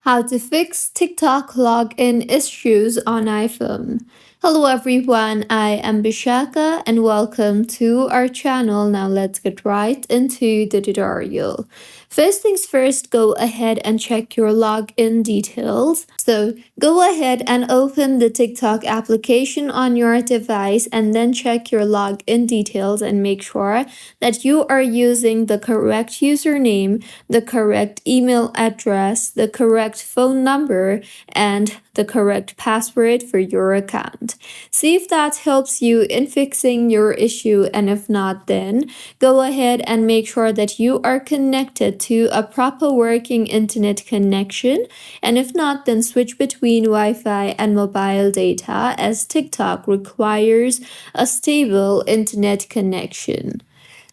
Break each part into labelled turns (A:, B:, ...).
A: How to fix TikTok login issues on iPhone. Hello everyone, I am Bishaka and welcome to our channel. Now let's get right into the tutorial. First things first, go ahead and check your login details. So go ahead and open the TikTok application on your device and then check your login details and make sure that you are using the correct username, the correct email address, the correct phone number, and the correct password for your account. See if that helps you in fixing your issue, and if not, then go ahead and make sure that you are connected to a proper working internet connection, and if not, then switch between Wi-Fi and mobile data as TikTok requires a stable internet connection.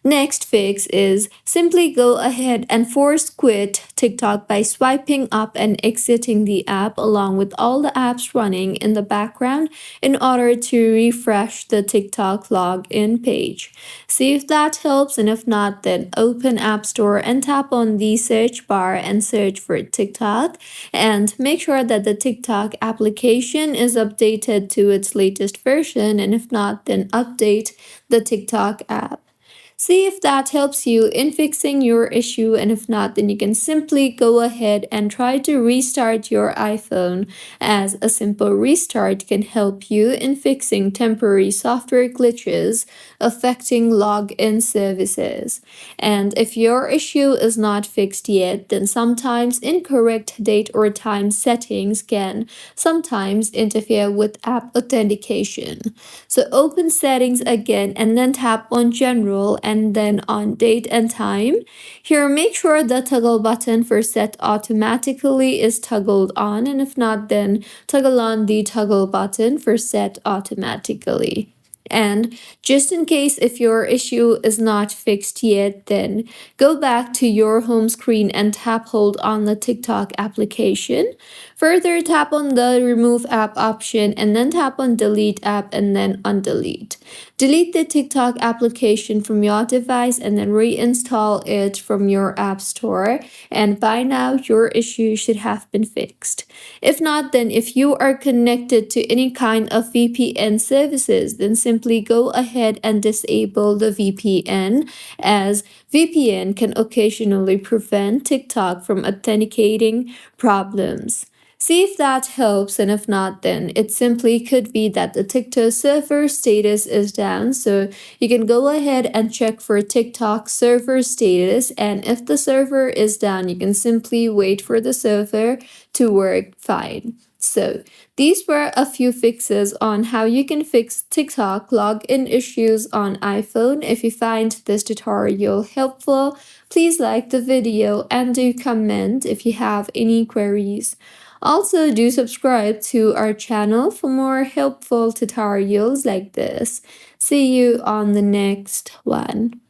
A: Next fix is simply go ahead and force quit TikTok by swiping up and exiting the app along with all the apps running in the background in order to refresh the TikTok login page. See if that helps, and if not, then open App Store and tap on the search bar and search for TikTok, and make sure that the TikTok application is updated to its latest version, and if not, then update the TikTok app. See if that helps you in fixing your issue, and if not, then you can simply go ahead and try to restart your iPhone, as a simple restart can help you in fixing temporary software glitches affecting login services. And if your issue is not fixed yet, then sometimes incorrect date or time settings can sometimes interfere with app authentication. So open settings again and then tap on general and then on date and time. Here, make sure the toggle button for set automatically is toggled on, and if not, then toggle on the toggle button for set automatically. And just in case if your issue is not fixed yet, then go back to your home screen and tap hold on the TikTok application. Further, tap on the remove app option and then tap on delete app and then on delete. Delete the TikTok application from your device and then reinstall it from your app store. And by now, your issue should have been fixed. If not, then if you are connected to any kind of VPN services, then simply go ahead and disable the VPN, as VPN can occasionally prevent TikTok from authenticating problems. See if that helps, and if not, then it simply could be that the TikTok server status is down. So you can go ahead and check for TikTok server status, and if the server is down, you can simply wait for the server to work fine. So these were a few fixes on how you can fix TikTok login issues on iPhone. If you find this tutorial helpful, please like the video and do comment if you have any queries. Also, do subscribe to our channel for more helpful tutorials like this. See you on the next one.